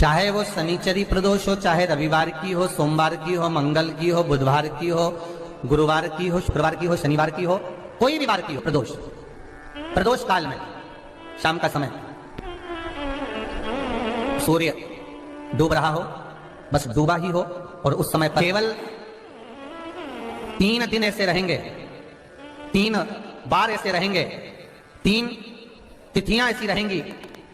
चाहे वो शनिचरी प्रदोष हो, चाहे रविवार की हो, सोमवार की हो, मंगल की हो, बुधवार की हो, गुरुवार की हो, शुक्रवार की हो, शनिवार की हो, कोई भी वार की हो, प्रदोष काल में शाम का समय सूर्य डूब रहा हो, बस डूबा ही हो, और उस समय पर केवल 3 दिन ऐसे रहेंगे, 3 बार ऐसे रहेंगे, 3 तिथियां ऐसी रहेंगी,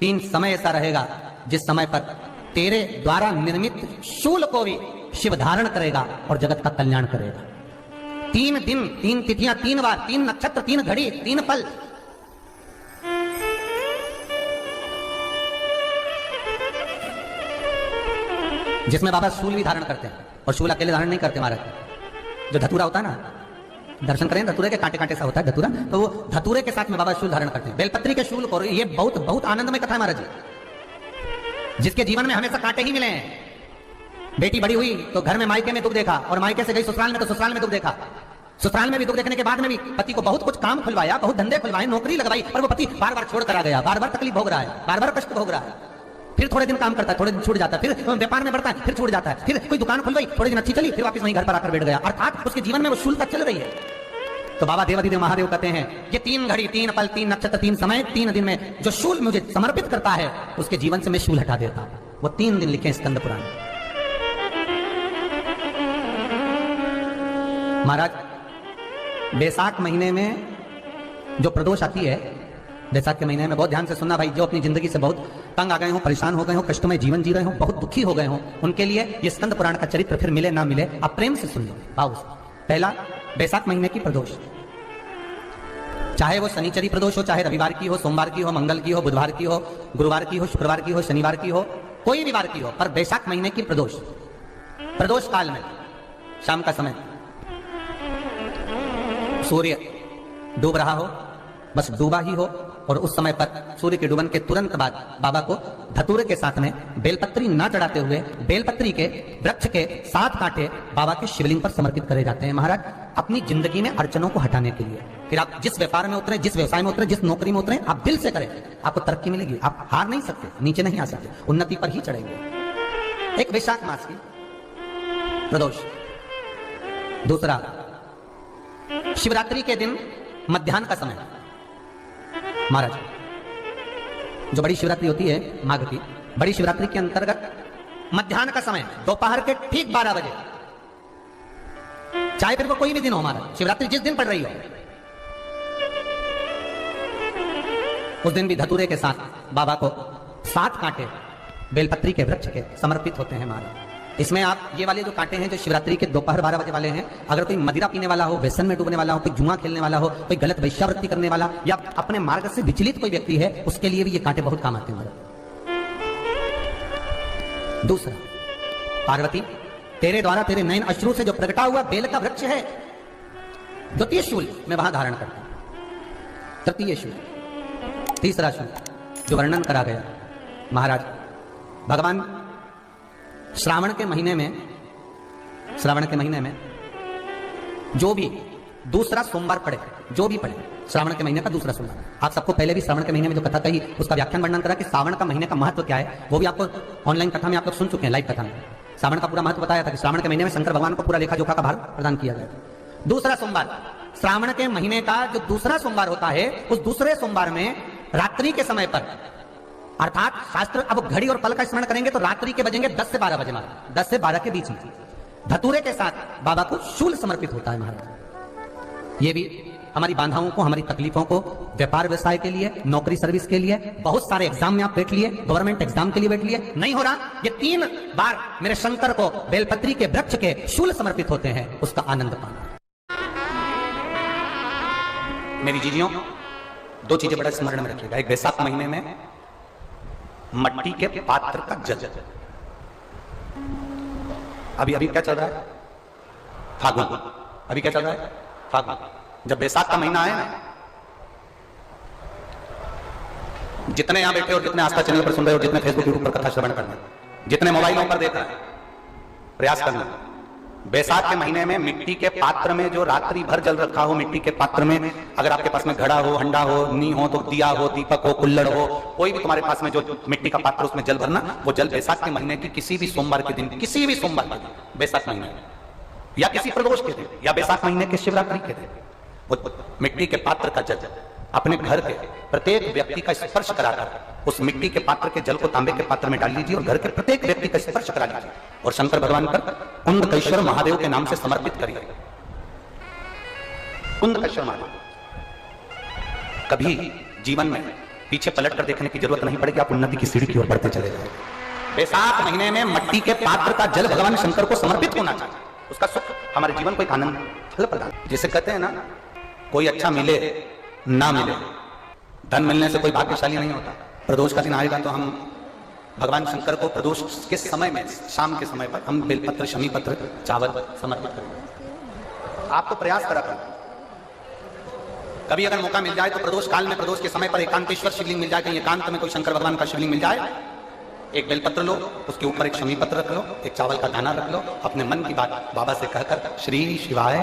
3 समय ऐसा रहेगा जिस समय पर तेरे द्वारा निर्मित शूल को भी शिव धारण करेगा और जगत का कल्याण करेगा। 3 दिन, 3 तिथियां, 3 बार, 3 नक्षत्र, 3 घड़ी, 3 पल। जिसमें बाबा शूल भी धारण करते हैं, और शूल अकेले धारण नहीं करते महाराज। जो धतूरा होता है ना, दर्शन करें, धतूरे के कांटे कांटे सा होता है धतूरा, तो वो धतूरे के साथ में बाबा शूल धारण करते हैं, बेलपत्री के शूल को। ये बहुत बहुत आनंदमय कथा है महाराज जी, जिसके जीवन में हमेशा कांटे ही मिले हैं। बेटी बड़ी हुई तो घर में मायके में दुख देखा, और मायके से गई ससुराल में तो ससुराल में दुख देखा। ससुराल में भी दुख देखने के बाद में भी पति को बहुत कुछ काम खुलवाया, बहुत धंधे खुलवाए, नौकरी लगवाई, और वो पति बार बार छोड़ कर आ गया, बार बार तकलीफ भोग रहा है, बार बार कष्ट भोग रहा है। फिर थोड़े दिन काम करता है, थोड़े दिन छूट जाता है, फिर व्यापार में बढ़ता है, फिर छूट जाता है, फिर कोई दुकान खुलवाई, थोड़े दिन अच्छी चली, फिर वापस वहीं घर पर आकर बैठ गया। अर्थात उसके जीवन में वो शूलता चल रही है। तो बाबा देवाधिदेव महादेव कहते हैं, ये 3 घड़ी, 3 पल, 3 नक्षत्र, 3 समय, 3 दिन में जो शूल मुझे समर्पित करता है, उसके जीवन से मैं शूल हटा देता हूं। वो 3 दिन लिखे स्कंद पुराण। महाराज, बैसाख महीने में जो प्रदोष आती है, बैसाख के महीने में बहुत ध्यान से सुनना भाई, जो अपनी जिंदगी से बहुत तंग आ गए हो, परेशान हो गए हो, कष्टमय जीवन जी रहे हो, बहुत दुखी हो गए हो, उनके लिए ये स्कंद पुराण का चरित्र फिर मिले ना मिले, आप प्रेम से सुन लो भाव से। पहला, बैसाख महीने की प्रदोष, चाहे वो शनिचरी प्रदोष हो, चाहे रविवार की हो, सोमवार की हो, मंगल की हो, बुधवार की हो, गुरुवार की हो, शुक्रवार की हो, शनिवार की हो, कोई भी वार की हो, पर बैसाख महीने की प्रदोष काल में शाम का समय सूर्य डूब रहा हो, बस डूबा ही हो, और उस समय पर सूर्य के डूबन के तुरंत बाद बाबा को धतूरे के साथ में बेलपत्री ना चढ़ाते हुए बेलपत्री के वृक्ष के 7 कांटे बाबा के शिवलिंग पर समर्पित करे जाते हैं महाराज, अपनी जिंदगी में अड़चनों को हटाने के लिए। फिर आप जिस व्यापार में उतरे, जिस व्यवसाय में उतरे, जिस नौकरी में उतरे, आप दिल से करें, आपको तरक्की मिलेगी। आप हार नहीं सकते, नीचे नहीं आ सकते, उन्नति पर ही चढ़ेंगे। एक वैशाख मास की प्रदोष। दूसरा, शिवरात्रि के दिन मध्याह्न का समय महाराज, जो बड़ी शिवरात्रि होती है माघ की, बड़ी शिवरात्रि के अंतर्गत मध्याह्न का समय, दोपहर के ठीक 12 बजे, चाहे फिर वो कोई भी दिन हो महाराज, शिवरात्रि जिस दिन पड़ रही हो, उस दिन भी धतूरे के साथ बाबा को 7 कांटे बेलपत्री के वृक्ष के समर्पित होते हैं महाराज। इसमें आप ये वाले जो कांटे हैं, जो शिवरात्रि के दोपहर 12 बजे वाले हैं, अगर कोई मदिरा पीने वाला हो, व्यसन में डूबने वाला हो, कोई जुआ खेलने वाला हो, कोई गलत वैश्यावृत्ति करने वाला, या अपने मार्ग से विचलित कोई व्यक्ति है, उसके लिए भी ये कांटे बहुत काम आते हैं महाराज। दूसरा, पार्वती, तेरे द्वारा तेरे नयन अश्रु से जो प्रगटा हुआ बेल का वृक्ष है, द्वितीय शूल मैं वहां धारण करता हूं। तृतीय शूल, तीसरा शूल जो वर्णन करा गया महाराज, भगवान श्रावण के महीने में जो भी दूसरा सोमवार पड़े, जो भी पड़े, श्रावण के महीने का दूसरा सोमवार। आप सबको पहले भी श्रावण के महीने में जो कथा कही, उसका व्याख्यान वर्णन करा कि श्रावण का महीने का महत्व क्या है, वो भी आपको ऑनलाइन कथा में आप लोग सुन चुके हैं, लाइव कथा में श्रावण का पूरा महत्व बताया था कि श्रावण के महीने में शंकर भगवान को पूरा लेखा जोखा का भार प्रदान किया गया। दूसरा सोमवार, श्रावण के महीने का जो दूसरा सोमवार होता है, उस दूसरे सोमवार में रात्रि के समय पर, अर्थात शास्त्र अब घड़ी और पल का स्मरण करेंगे तो रात्रि के बजेंगे 10 से 12 बजे महाराज, 10 से 12 के बीच में धतूरे के साथ बाबा को शूल समर्पित होता है महाराज। ये भी हमारी बाधाओं को, हमारी तकलीफों को, व्यापार व्यवसाय के लिए, नौकरी सर्विस के लिए, बहुत सारे एग्जाम में आप बैठ लिए, गवर्नमेंट एग्जाम के लिए बैठ लिए, नहीं हो रहा, ये 3 बार मेरे शंकर को बेलपत्री के वृक्ष के शूल समर्पित होते हैं, उसका आनंद पाना। मेरी जीजियों, 2 चीजें बड़ा स्मरण में रखिएगा। एक, बैसाख महीने में मट्टी के पात्र का जल, अभी क्या चल रहा है, फागुन, अभी क्या चल रहा है, फागुन। जब बैसाख का महीना आए ना, जितने यहां बैठे और जितने आस्था चैनल पर सुन रहे हो, जितने फेसबुक यूट्यूब पर कथा श्रवण करना, जितने मोबाइलों पर देख रहे हैं, प्रयास करना बैसाख के महीने में मिट्टी के पात्र में जो रात्रि भर जल रखा हो, मिट्टी के पात्र में, अगर आपके पास में घड़ा हो, हंडा हो, नी हो, तो दिया हो, दीपक हो, कुल्लड़ हो, कोई भी तुम्हारे पास में जो मिट्टी का पात्र उसमें जल भरना, वो जल बैसाख के महीने की किसी भी सोमवार के दिन, किसी भी सोमवार के दिन, बैसाख महीने या किसी प्रदोष के दिन या बैसाख महीने के शिवरात्रि के दिन, वो मिट्टी के पात्र का जल अपने घर के प्रत्येक व्यक्ति का स्पर्श कराकर उस मिट्टी के पात्र के जल को तांबे के पात्र में डाल लीजिए और घर के प्रत्येक व्यक्ति का स्पर्श करा लीजिए और शंकर भगवान पर कुंदकेश्वर महादेव के नाम से समर्पित करिए। कुंदकेश्वर महादेव। कभी जीवन में पीछे पलट कर देखने की जरूरत नहीं पड़ेगी, आप उन्नति की सीढ़ी की ओर बढ़ते चले जाएंगे। बैसाख महीने में मिट्टी के पात्र का जल भगवान शंकर को समर्पित होना चाहिए, उसका सुख हमारे जीवन को एक आनंद फल प्रदान। जैसे कहते हैं ना, कोई अच्छा मिले ना मिले, धन मिलने से कोई भाग्यशाली नहीं होता। प्रदोष का दिन आएगा तो हम भगवान शंकर को प्रदोष के समय में, शाम के समय पर हम बेलपत्र, शमी पत्र, चावल समर्पित करेंगे। आप तो प्रयास करा करें, कभी अगर मौका मिल जाए तो प्रदोष काल में, प्रदोष के समय पर एकांतेश्वर शिवलिंग मिल जाए, कहीं एकांत में कोई शंकर भगवान का शिवलिंग मिल जाए, एक बेलपत्र लो, उसके ऊपर एक शमी पत्र रख लो, एक चावल का दाना रख लो, अपने मन की बात बाबा से कहकर श्री शिवाय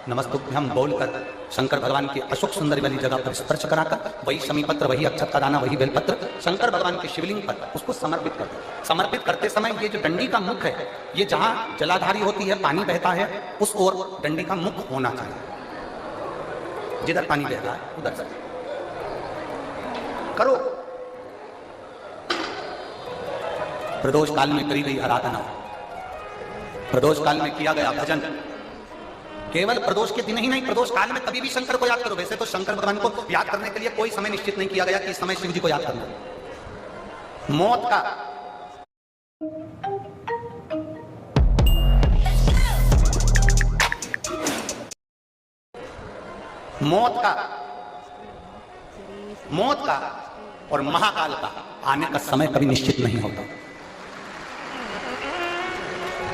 नमस्तुभ्यम बोलकर शंकर भगवान की अशोक सुंदरी वाली जगह पर स्पर्श कराकर वही शमी पत्र, वही अक्षत का दाना, वही बेलपत्र शंकर भगवान के शिवलिंग पर उसको समर्पित कर दो। समर्पित करते समय ये जो डंडी का मुख है, ये जहां जलाधारी होती है, पानी बहता है, उस ओर डंडी का मुख होना चाहिए। जिधर पानी बह रहा है उधर से करो। प्रदोष काल में करी गई आराधना, प्रदोष काल में किया गया भजन, केवल प्रदोष के दिन ही नहीं, प्रदोष काल में कभी भी शंकर को याद करो। वैसे तो शंकर भगवान को याद करने के लिए कोई समय निश्चित नहीं किया गया कि इस समय शिव जी को याद करना। मौत का और महाकाल का आने का समय कभी निश्चित नहीं होता।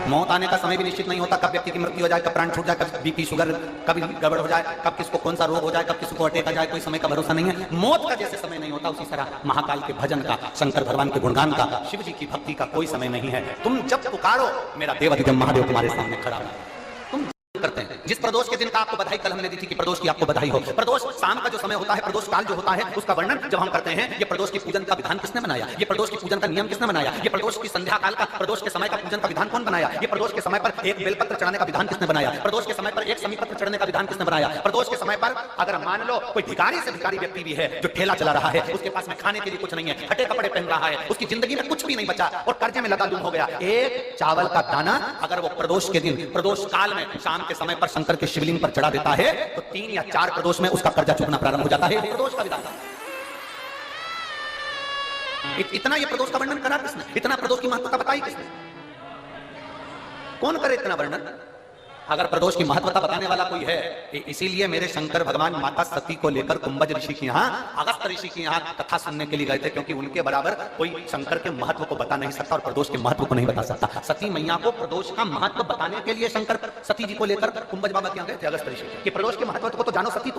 मौत आने का समय भी निश्चित नहीं होता, कब व्यक्ति की मृत्यु हो जाए, कब प्राण छूट जाए, कब बीपी शुगर कभी गड़बड़ हो जाए, कब किसको कौन सा रोग हो जाए, कब किसको अटैक आ जाए, कोई समय का भरोसा नहीं है। मौत का जैसे समय नहीं होता, उसी तरह महाकाल के भजन का, शंकर भगवान के गुणगान का, शिव जी की भक्ति का कोई समय नहीं है। तुम जब पुकारो, मेरा देवाधिदेव महादेव तुम्हारे सामने खड़ा है। तुम करते हैं। जिस प्रदोष के दिन का आपको बधाई कल हमने दी थी कि प्रदोष की आपको बधाई हो। प्रदोष शाम का जो समय होता है, प्रदोष काल जो होता है, उसका वर्णन जब हम करते हैं, ये प्रदोष की पूजन का विधान किसने बनाया, ये प्रदोष की पूजन का नियम किसने बनाया, ये प्रदोष की संध्या काल का, प्रदोष के समय का पूजन का विधान कौन बनाया, ये प्रदोष के समय पर एक बेलपत्र चढ़ाने का विधान किसने बनाया, प्रदोष के समय पर एक शमी पत्र चढ़ने का विधान किसने बनाया, प्रदोष के समय पर अगर मान लो कोई भिखारी से भिखारी व्यक्ति भी है जो ठेला चला रहा है, उसके पास में खाने के लिए कुछ नहीं है, फटे कपड़े पहन रहा है, उसकी जिंदगी में कुछ भी नहीं बचा और कर्जे में लदा हो गया, एक चावल का दाना अगर वो प्रदोष के दिन, प्रदोष काल में शाम के समय पर शंकर के शिवलिंग पर चढ़ा देता है तो 3 या 4 प्रदोष में उसका कर्जा चुकना प्रारंभ हो जाता है। प्रदोष का विधान। इतना ये प्रदोष का वर्णन करा किसने, इतना प्रदोष की महत्वता बताई किसने, कौन करे इतना वर्णन? अगर प्रदोष की महत्वता बताने वाला कोई है, इसीलिए मेरे शंकर भगवान माता सती को लेकर कुंभज ऋषि के यहाँ, अगस्त ऋषि के यहाँ कथा सुनने के लिए गए थे, क्योंकि उनके बराबर कोई शंकर के महत्व को बता नहीं सकता और प्रदोष के महत्व को नहीं बता सकता। सती मैया को प्रदोष का महत्व बताने के लिए शंकर सती जी को लेकर कुंभज बाबा के यहाँ गए थे, अगस्त ऋषि, कि प्रदोष के महत्व को तो जानो सती,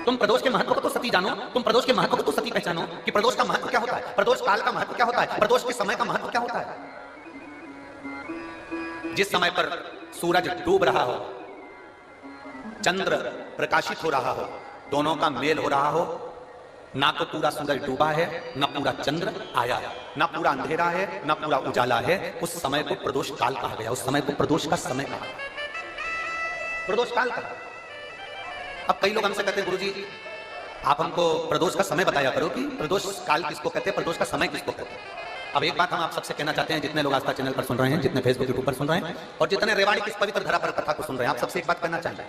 तुम प्रदोष के महत्व को तो सती जानो, तुम प्रदोष के महत्व को तो सती पहचानो कि प्रदोष का महत्व क्या होता है, प्रदोष काल का महत्व क्या होता है, प्रदोष के समय का महत्व क्या होता है। जिस समय पर सूरज डूब रहा हो, चंद्र प्रकाशित हो रहा हो, दोनों का मेल हो रहा हो, ना तो पूरा सूरज डूबा है, ना पूरा चंद्र आया है, ना पूरा अंधेरा है, ना पूरा उजाला है, उस समय को प्रदोष काल कहा गया, उस समय को प्रदोष का समय कहा, प्रदोष काल कहा। अब कई लोग हमसे कहते हैं गुरुजी आप हमको प्रदोष का समय बताया करो कि प्रदोष काल किसको कहते हैं, प्रदोष का समय किसको कहते हैं। अब एक बात हम आप सबसे कहना चाहते हैं, जितने लोग आस्था चैनल पर सुन रहे हैं, जितने फेसबुक यूट्यूब पर सुन रहे हैं और जितने रेवाड़ी की इस पवित्र धरा पर कथा को सुन रहे हैं, आप सबसे एक बात कहना चाहिए,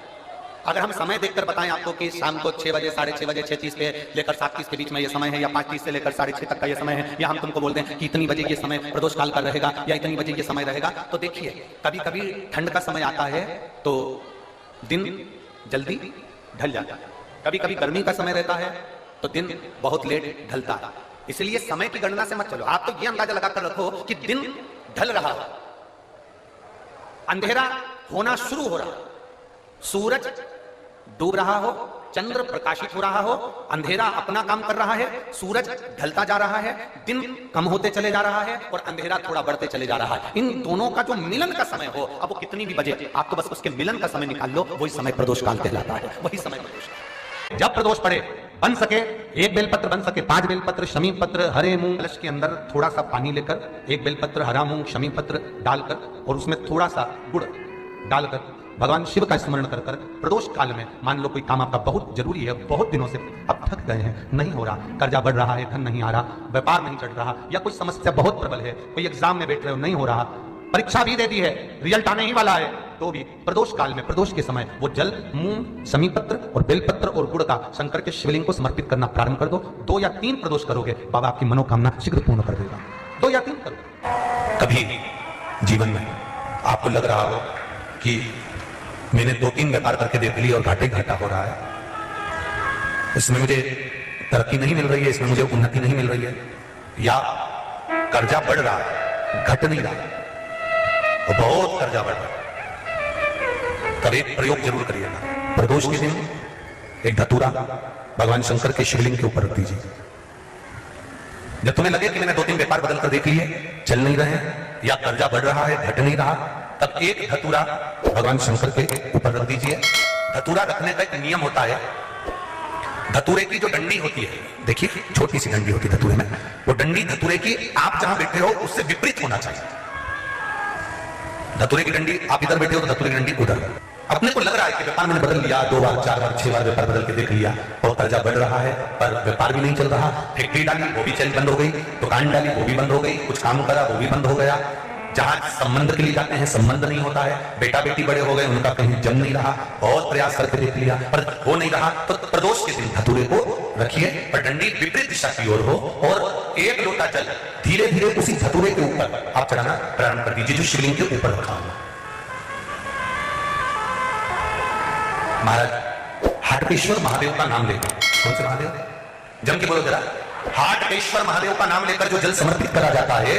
अगर हम समय देखकर बताएं आपको कि शाम को 6 बजे, 6:30 बजे, 6:30 पे लेकर 7:30 के बीच में ये समय है, या 5:30 से लेकर 6:30 तक का ये समय है, या हम तुमको बोल दें कि इतनी बजे ये समय प्रदोष काल का रहेगा या इतनी बजे ये समय रहेगा, तो देखिए कभी कभी ठंड का समय आता है तो दिन जल्दी ढल जाता है, कभी कभी गर्मी का समय रहता है तो दिन बहुत लेट ढलता है। इसलिए समय की गणना से मत चलो, आप तो ये अंदाजा लगाकर रखो कि दिन ढल रहा है, अंधेरा होना शुरू हो रहा, सूरज डूब रहा हो चंद्र प्रकाशित हो रहा हो, अंधेरा अपना काम कर रहा है, सूरज ढलता जा रहा है, दिन कम होते चले जा रहा है और अंधेरा थोड़ा बढ़ते चले जा रहा है, इन दोनों का जो मिलन का समय हो, अब वो कितनी भी बजे, आप तो बस उसके मिलन का समय निकाल लो, वही समय प्रदोष काल कहलाता है, वही समय प्रदोष। जब प्रदोष पड़े, बन सके 1 बेलपत्र, बन सके 5 बेलपत्र, शमी पत्र, हरे मूंग, कलश के अंदर थोड़ा सा पानी लेकर 1 बेलपत्र, हरा मूंग, शमी पत्र डालकर और उसमें थोड़ा सा गुड़ डालकर भगवान शिव का स्मरण कर कर प्रदोष काल में, मान लो कोई काम आपका बहुत जरूरी है, बहुत दिनों से अब थक गए हैं, नहीं हो रहा, कर्जा बढ़ रहा है, धन नहीं आ रहा, व्यापार नहीं चढ़ रहा, या कोई समस्या बहुत प्रबल है, कोई एग्जाम में बैठ रहे हो नहीं हो रहा, परीक्षा भी दे दी है, रिजल्ट आने ही वाला है, तो भी प्रदोष काल में, प्रदोष के समय वो जल, मूंग, शमी पत्र और बेलपत्र और गुड़ का शंकर के शिवलिंग को समर्पित करना प्रारंभ कर दो। 2 या 3 प्रदोष करोगे, बाबा आपकी मनोकामना शीघ्र पूर्ण कर देगा। 2 या 3 करो। कभी जीवन में आपको लग रहा हो कि मैंने 2-3 व्यापार करके देख लिया और घाटे घाटा हो रहा है, इसमें मुझे तरक्की नहीं मिल रही है, इसमें मुझे उन्नति नहीं मिल रही है, या कर्जा बढ़ रहा है, घट नहीं रहा, और बहुत कर्जा बढ़ रहा है, तब एक प्रयोग जरूर करिएगा। प्रदोष के दिन एक धतूरा भगवान शंकर के शिवलिंग के ऊपर रख दीजिए। जब तुम्हें लगे कि मैंने 2-3 व्यापार बदल कर देख लिए, चल नहीं रहे, या कर्जा बढ़ रहा है, घट नहीं रहा, तब एक धतूरा भगवान शंकर के ऊपर रख दीजिए। धतूरा रखने का एक नियम होता है, धतूरे की जो डंडी होती है, देखिए छोटी सी डंडी होती है धतूरे में, वो डंडी धतूरे की आप जहां बैठे हो उससे विपरीत होना चाहिए। धतूरे की डंडी आप इधर बैठे हो तो धतूरे की डंडी उधर। अपने को लग रहा है कि व्यापार मैंने बदल लिया, 2 बार 4 बार 6 बार व्यापार बदल के देख लिया और कर्जा बढ़ रहा है, पर व्यापार भी नहीं चल रहा, फैक्ट्री डाली वो भी चल बंद हो गई, दुकान डाली वो भी बंद हो गई, कुछ काम करा वो भी बंद हो गया, जहां संबंध के लिए जाते हैं संबंध नहीं होता है, बेटा बेटी बड़े हो गए उनका कहीं जन्म नहीं रहा, बहुत प्रयास करके देख लिया पर हो नहीं रहा, तो प्रदोष के दिन धतूरे को रखिए पर डंडी विपरीत दिशा की ओर हो और 1 लोटा जल धीरे धीरे उसी धतूरे के ऊपर आप चढ़ाना प्रारंभ कर दीजिए जो शिवलिंग के ऊपर रखा हुआ। महाराज हाटकेश्वर महादेव का नाम लेकर, कौन से महादेव, जम के बोलो जरा, हाटकेश्वर महादेव का नाम लेकर जो जल समर्पित करा जाता है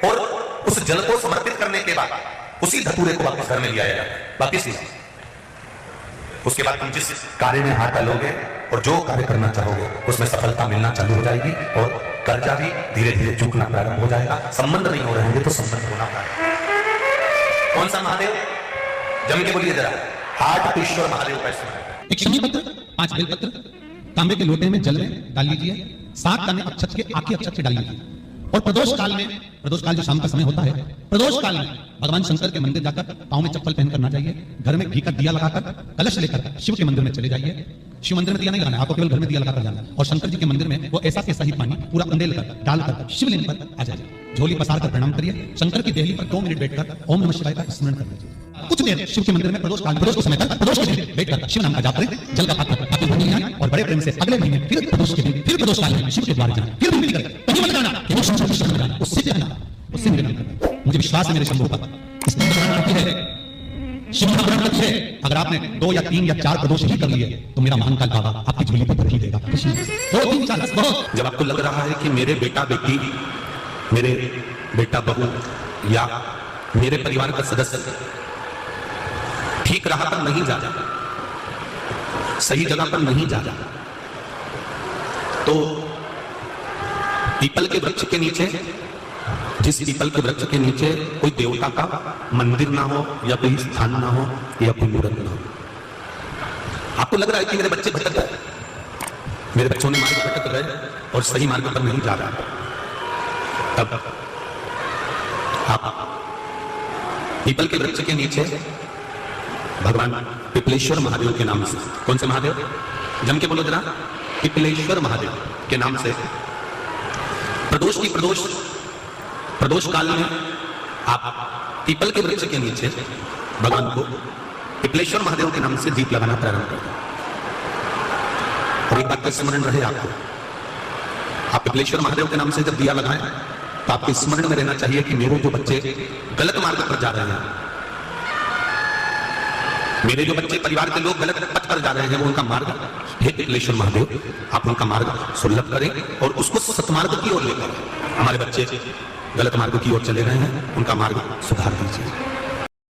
और उस जल को समर्पित करने के बाद उसी धतूरे को वापस घर में लिया जाएगा, वापस नहीं, उसके बाद तुम जिस कार्य में हाथ डालोगे और जो कार्य करना चाहोगे उसमें सफलता मिलना चालू हो जाएगी और कर्जा भी धीरे धीरे चूकना प्रारंभ हो जाएगा। संबंध नहीं हो रहे होंगे तो संबंध होना प्रारंभ। कौन सा महादेव, जम के बोलिए जरा, हाटकेश्वर महादेव का स्मरण। एक शमी पत्र, 5 बेलपत्र तांबे के लोटे में जल में डाल लीजिए, 7 दाने अक्षत के आखिरी अक्षत के डाल लीजिए और प्रदोष काल में, प्रदोष काल जो शाम का समय होता है, प्रदोष काल में भगवान शंकर के मंदिर जाकर पांव में चप्पल पहनकर ना जाइए, घर में घी का दिया लगाकर कलश लेकर शिव के मंदिर में चले जाइए। शिव मंदिर में दिया नहीं लगाना है, आपको केवल घर में दिया लगाकर जाना है और शंकर जी के मंदिर में वो ऐसा कैसा ही पानी पूरा अंडेल कर डालकर शिवलिंग पर आ जाइए, झोली पसार कर प्रणाम करिए, शंकर की देहली पर 2 मिनट बैठकर ओम नमः शिवाय का स्मरण कर लीजिए। कुछ देर शिव के मंदिर में प्रदोष काल, प्रदोष के समय तक, प्रदोष के दिन बैठकर शिव नाम का जाप करें, जल का पात्र आपके घर में आए और बड़े प्रेम से अगले महीने फिर प्रदोष के दिन, फिर प्रदोष काल में शिव के द्वार जाना, फिर विनती करें, कहीं मत जाना, केवल शंकर के शरण में जाना, उससे जाना, उससे निवेदन करना। मुझे विश्वास है मेरे शंभू पर, इसमें शिव का ग्रहण है। अगर आपने 2 या 3 या 4 प्रदोष ही कर लिए तो मेरा महाकाल बाबा आपकी झोली पर भर ही देगा। 2, 3, 4 बहुत। जब आपको लग रहा है कि मेरे बेटा बेटी, मेरे बेटा बहू या मेरे परिवार का सदस्य ठीक राह पर नहीं जा रहा, सही जगह पर नहीं जा रहा, तो पीपल के वृक्ष के नीचे, जिस पीपल के वृक्ष के नीचे कोई देवता का मंदिर ना हो या कोई स्थान ना हो या कोई मूर्त ना हो, आपको लग रहा है कि मेरे बच्चे भटक गए, मेरे बच्चों ने मार्ग भटक गए और सही मार्ग पर नहीं जा रहा, तब आप पीपल के वृक्ष के नीचे भगवान पिपलेश्वर महादेव के नाम से, कौन से महादेव, जम के बोलो जरा, पिपलेश्वर महादेव के नाम से प्रदोष काल में आप पीपल के वृक्ष के नीचे भगवान को पिपलेश्वर महादेव के नाम से दीप लगाना प्रारंभ कर दें। और एक बात का स्मरण रहे आपको, आप पिपलेश्वर महादेव के नाम से जब दिया लगाएं तो आपके स्मरण में रहना चाहिए कि मेरे जो बच्चे गलत मार्ग पर जा रहे हैं, मेरे जो बच्चे, परिवार के लोग गलत पथ पर जा रहे हैं, वो उनका मार्ग, हे पिपलेश्वर महादेव आप उनका मार्ग सुलभ करें और उसको सतमार्ग की ओर लेकर, हमारे बच्चे गलत मार्ग की ओर चले गए हैं, उनका मार्ग सुधार दीजिए।